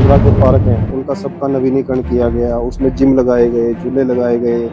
15 के पार्क हैं उनका सबका नवीनीकरण किया गया, उसमें जिम लगाए गए, झूले लगाए गए,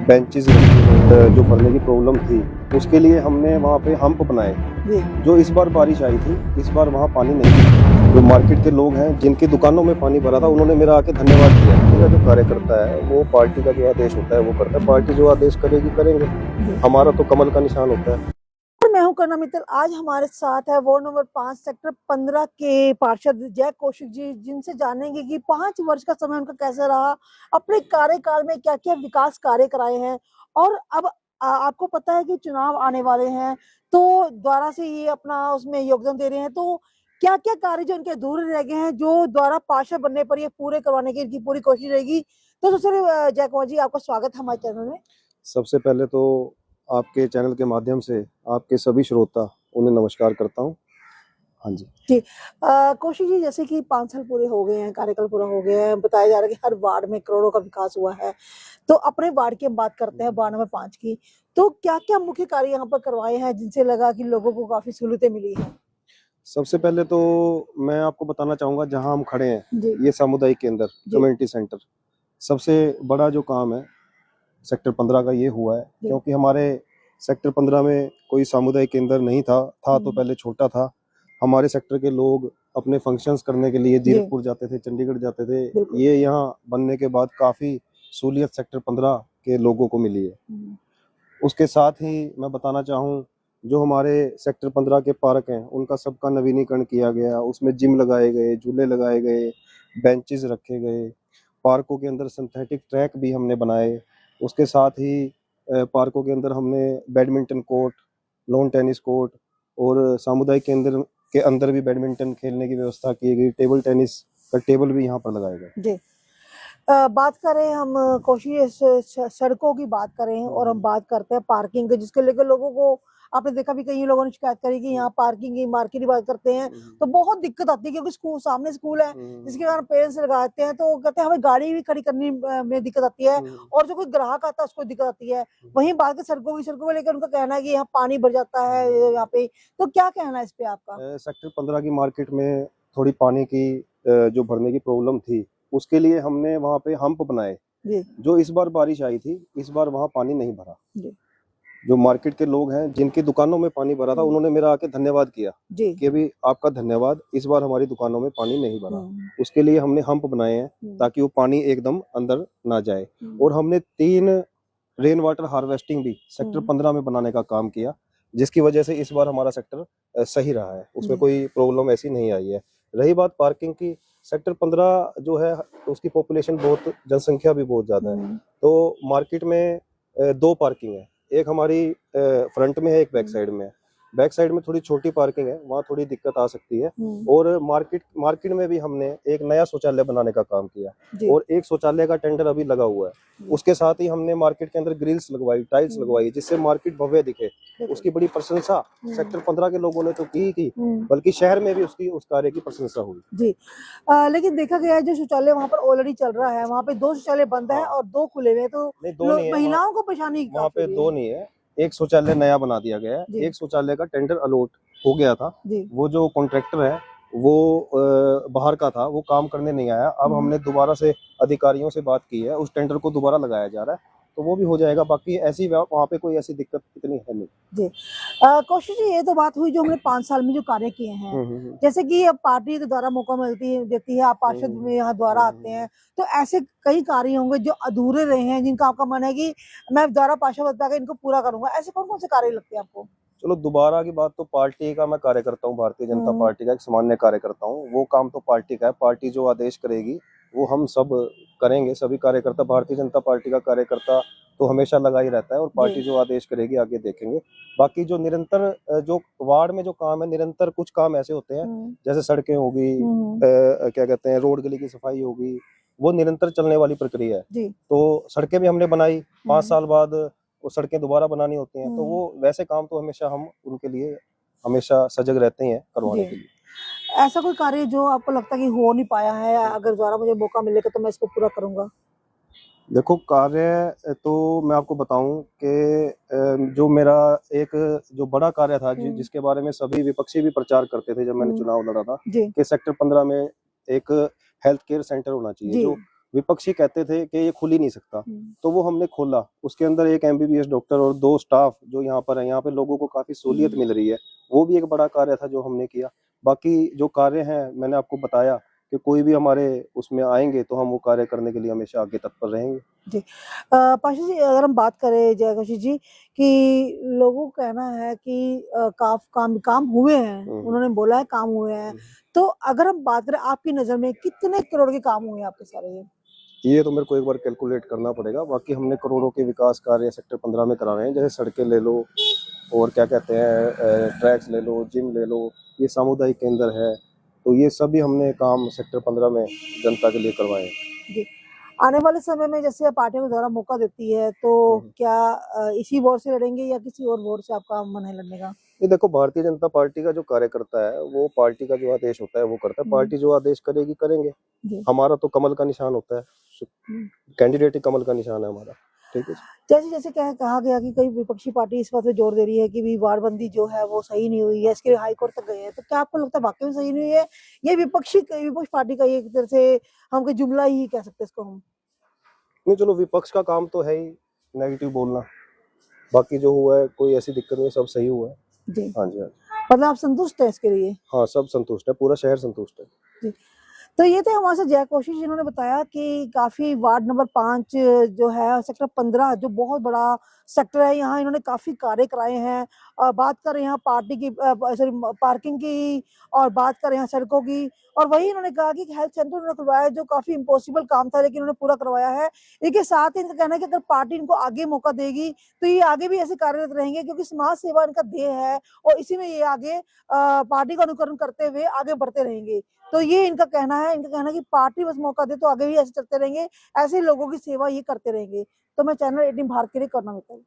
बेंचेस रखे गए। जो भरने की प्रॉब्लम थी उसके लिए हमने वहाँ पे हम्प बनाए। जी जो इस बार बारिश आई थी, इस बार वहाँ पानी नहीं था। जो मार्केट के लोग हैं जिनकी दुकानों में पानी भरा था, उन्होंने मेरा आके धन्यवाद किया। मेरा जो कार्यकर्ता है वो पार्टी का जो आदेश होता है वो करता है, पार्टी जो आदेश करेगी करेंगे, जी। हमारा तो कमल का निशान होता है। मैं हूं करना मित्तल। आज हमारे साथ है वार्ड नंबर 5 सेक्टर 15 के पार्षद जय कौशिक जी, जिनसे जानेंगे कि 5 वर्ष का समय उनका कैसा रहा, अपने कार्यकाल में क्या क्या विकास कार्य कराए हैं। और अब आपको पता है कि चुनाव आने वाले हैं, तो द्वारा से ये अपना उसमें योगदान दे रहे हैं। तो क्या क्या कार्य जो उनके अधूरे रह गए हैं, जो द्वारा पार्षद बनने पर ये पूरे करवाने की इनकी पूरी कोशिश रहेगी। तो सबसे जय कुमार जी, आपका स्वागत है हमारे चैनल में। सबसे पहले तो आपके चैनल के माध्यम से आपके सभी श्रोता उन्हें नमस्कार करता हूँ। हाँ जी। जी। कौशिक जी, जैसे कि 5 साल पूरे हो गए हैं, कार्यकाल पूरा हो गया है, बताया जा रहा है कि हर वार्ड में करोड़ों का विकास हुआ है। तो अपने वार्ड की हम बात करते हैं, वार्ड नंबर 5 की। तो क्या क्या मुख्य कार्य यहाँ पर करवाए हैं जिनसे लगा कि लोगों को काफी सहूलियतें मिली हैं? सबसे पहले तो मैं आपको बताना चाहूँगा, जहाँ हम खड़े हैं जी ये सामुदायिक केंद्र, जी कम्युनिटी सेंटर, सबसे बड़ा जो काम है सेक्टर 15 का ये हुआ है। जी। क्योंकि हमारे सेक्टर 15 में कोई सामुदायिक केंद्र नहीं था तो पहले छोटा था। हमारे सेक्टर के लोग अपने फंक्शंस करने के लिए जी जीरकपुर जाते थे, चंडीगढ़ जाते थे। बिल्कुल। ये यहाँ बनने के बाद काफ़ी सहूलियत सेक्टर 15 के लोगों को मिली है। उसके साथ ही मैं बताना चाहूँ, जो हमारे सेक्टर 15 के पार्क हैं उनका सबका नवीनीकरण किया गया, उसमें जिम लगाए गए, झूले लगाए गए, बेंचेस रखे गए। पार्कों के अंदर सिंथेटिक ट्रैक भी हमने बनाए। उसके साथ ही पार्कों के अंदर हमने badminton court, lawn tennis court और सामुदायिक केंद्र के अंदर भी बैडमिंटन खेलने की व्यवस्था की गई। टेबल टेनिस का टेबल भी यहाँ पर लगाया गया। जी। बात करें हम कोशिश सड़कों की बात करें और हम बात करते हैं पार्किंग की, जिसके लेकर लोगों को आपने देखा भी कई लोगों ने शिकायत करी कि यहाँ पार्किंग की, मार्केट की बात करते हैं तो बहुत दिक्कत आती है, क्योंकि स्कूल सामने स्कूल है, जिसके कारण पेरेंट्स लगाते हैं तो कहते हैं हमें गाड़ी भी खड़ी करनी में दिक्कत आती है, और जो कोई ग्राहक आता है उसको दिक्कत आती है। वहीं बात है सड़कों को लेकर उनका कहना है कि यहाँ पानी भर जाता है यहाँ पे। तो क्या कहना है इस पे आपका? सेक्टर 15 की मार्केट में थोड़ी पानी की जो भरने की प्रॉब्लम थी, उसके लिए हमने वहाँ पे हम्प बनाए। जी जो इस बार बारिश आई थी, इस बार वहाँ पानी नहीं भरा। जी जो मार्केट के लोग हैं जिनकी दुकानों में पानी भरा था, उन्होंने मेरा आके धन्यवाद किया जी। कि अभी आपका धन्यवाद, इस बार हमारी दुकानों में पानी नहीं भरा। उसके लिए हमने हम्प बनाए हैं ताकि वो पानी एकदम अंदर ना जाए। और हमने 3 रेन वाटर हार्वेस्टिंग भी सेक्टर 15 में बनाने का काम किया, जिसकी वजह से इस बार हमारा सेक्टर सही रहा है, उसमें कोई प्रॉब्लम ऐसी नहीं आई है। रही बात पार्किंग की, सेक्टर 15 जो है उसकी पॉपुलेशन बहुत, जनसंख्या भी बहुत ज्यादा है। तो मार्केट में 2 पार्किंग है, एक हमारी फ्रंट में है, एक बैक साइड में है। बैक साइड में थोड़ी छोटी पार्किंग है, वहाँ थोड़ी दिक्कत आ सकती है। और मार्केट में भी हमने एक नया शौचालय बनाने का काम किया, और एक शौचालय का टेंडर अभी लगा हुआ है। उसके साथ ही हमने मार्केट के अंदर ग्रिल्स लगवाई, टाइल्स लगवाई, जिससे मार्केट भव्य दिखे। उसकी बड़ी प्रशंसा सेक्टर 15 के लोगों ने तो की, बल्कि शहर में भी उसकी उस कार्य की प्रशंसा हुई। जी। लेकिन देखा गया है जो शौचालय वहाँ पर ऑलरेडी चल रहा है, वहाँ पे 2 शौचालय बंद है और 2 खुले हुए हैं, तो नहीं, 2 नहीं है महिलाओं को परेशानी वहाँ पे, काफी 2 नहीं है, एक शौचालय नया बना दिया गया है। एक शौचालय का टेंडर अलॉट हो गया था। वो जो कॉन्ट्रैक्टर है वो बाहर का था, वो काम करने नहीं आया। अब हमने दोबारा से अधिकारियों से बात की है, उस टेंडर को दोबारा लगाया जा रहा है, तो वो भी हो जाएगा। बाकी ऐसी वहाँ पे कोई ऐसी दिक्कत इतनी है नहीं। जी। कौशिक जी, ये तो बात हुई जो हमने 5 साल में जो कार्य किए हैं। जैसे कि अब पार्टी के द्वारा मौका देती है, आप पार्षद में यहाँ द्वारा आते हैं, तो ऐसे कई कार्य होंगे जो अधूरे रहे हैं, जिनका आपका मन है कि मैं द्वारा पार्षद बन के इनको पूरा करूंगा। ऐसे कौन कौन से कार्य लगते हैं आपको? चलो, दोबारा की बात तो पार्टी का मैं कार्य करता हूँ, भारतीय जनता पार्टी का एक सामान्य कार्य करता हूँ। वो काम तो पार्टी का है, पार्टी जो आदेश करेगी वो हम सब करेंगे। सभी कार्यकर्ता, भारतीय जनता पार्टी का कार्यकर्ता तो हमेशा लगा ही रहता है, और पार्टी जो आदेश करेगी आगे देखेंगे। बाकी जो निरंतर जो वार्ड में जो काम है, निरंतर कुछ काम ऐसे होते हैं, जैसे सड़कें होगी, क्या कहते हैं, रोड गली की सफाई होगी, वो निरंतर चलने वाली प्रक्रिया है। तो सड़कें भी हमने बनाई, 5 साल बाद वो सड़कें दोबारा बनानी होती हैं, तो वो वैसे काम तो हमेशा हम उनके लिए हमेशा सजग रहते हैं करवाने के लिए। ऐसा कोई कार्य जो आपको लगता है कि हो नहीं पाया है, अगर दोबारा मुझे मौका मिलेगा तो मैं इसको पूरा करूंगा? देखो, कार्य तो मैं आपको बताऊं कि जो मेरा एक जो बड़ा कार्य था, जिसके बारे में सभी विपक्षी भी प्रचार करते थे जब मैंने चुनाव लड़ा था, कि सेक्टर 15 में एक हेल्थ केयर सेंटर होना चाहिए, जी। जो विपक्षी कहते थे कि ये खुल ही नहीं सकता, तो वो हमने खोला। उसके अंदर एक एमबीबीएस डॉक्टर और 2 स्टाफ जो यहाँ पर है, यहाँ पे लोगों को काफी सहूलियत मिल रही है, वो भी एक बड़ा कार्य था जो हमने किया। बाकी जो कार्य हैं मैंने आपको बताया कि कोई भी हमारे उसमें आएंगे तो हम वो कार्य करने के लिए हमेशा आगे तत्पर रहेंगे। जी। पाशा जी, अगर हम बात करें जयकौशिक जी कि लोगों का कहना है कि काम हुए हैं, उन्होंने बोला है काम हुए हैं, तो अगर हम बात करें आपकी नज़र में कितने करोड़ के काम हुए हैं आपके सारे ये तो मेरे को एक बार कैलकुलेट करना पड़ेगा। बाकी हमने करोड़ों के विकास कार्य सेक्टर 15 में करा रहे हैं, जैसे सड़कें ले लो और क्या कहते हैं ट्रैक्स ले लो, जिम ले लो, ये सामुदायिक केंद्र है, तो ये सभी हमने काम सेक्टर 15 में जनता के लिए करवाए हैं। जी। आने वाले समय में जैसे पार्टियां दोबारा मौका देती है तो क्या इसी वोट से लड़ेंगे या किसी और वोट से आपका मन है लड़ने का? ये देखो, भारतीय जनता पार्टी का जो कार्यकर्ता है वो पार्टी का जो आदेश होता है वो करता है, पार्टी जो आदेश करेगी करेंगे। जी। हमारा तो कमल का निशान होता है, कैंडिडेट ही कमल का निशान है हमारा। ठीक है। जैसे जैसे कहा गया कि कई विपक्षी पार्टी इस बात पे जोर दे रही है कि भी वारबंदी जो है वो सही नहीं हुई है, इसके लिए हाई कोर्ट तक गए हैं, तो क्या आपको लगता है वाकई में सही नहीं हुई है? ये विपक्ष पार्टी का ये एक तरह से हम कोई जुमला ही कह सकते हैं इसको हम। नहीं, चलो विपक्ष का काम तो है ही नेगेटिव बोलना, बाकी जो हुआ है कोई ऐसी दिक्कत नहीं है, सब सही हुआ है। जी। हाँ जी, हाँ जी। मतलब आप संतुष्ट है इसके लिए? हाँ, सब संतुष्ट है, पूरा शहर संतुष्ट है। जी। तो ये थे हमारे साथ जयकौशिक जिन्होंने बताया कि काफी वार्ड नंबर 5 जो है सेक्टर 15 जो बहुत बड़ा सेक्टर है, यहाँ इन्होंने काफी कार्य कराए हैं। और बात करें यहाँ पार्टी की सॉरी पार्किंग की, और बात करें यहाँ सड़कों की, और वही इन्होंने कहा कि हेल्थ सेंटर उन्होंने खुलवाया जो काफी इम्पॉसिबल काम था लेकिन उन्होंने पूरा करवाया है। इसके साथ ही इनका कहना है कि अगर पार्टी इनको आगे मौका देगी तो ये आगे भी ऐसे कार्यरत रहेंगे, क्योंकि समाज सेवा इनका ध्येय है और इसी में ये आगे पार्टी का अनुकरण करते हुए आगे बढ़ते रहेंगे। तो ये इनका कहना है कि पार्टी बस मौका दे तो आगे भी ऐसे चलते रहेंगे, ऐसे लोगों की सेवा ये करते रहेंगे। तो मैं चैनल 18 भारत के लिए करना होता है।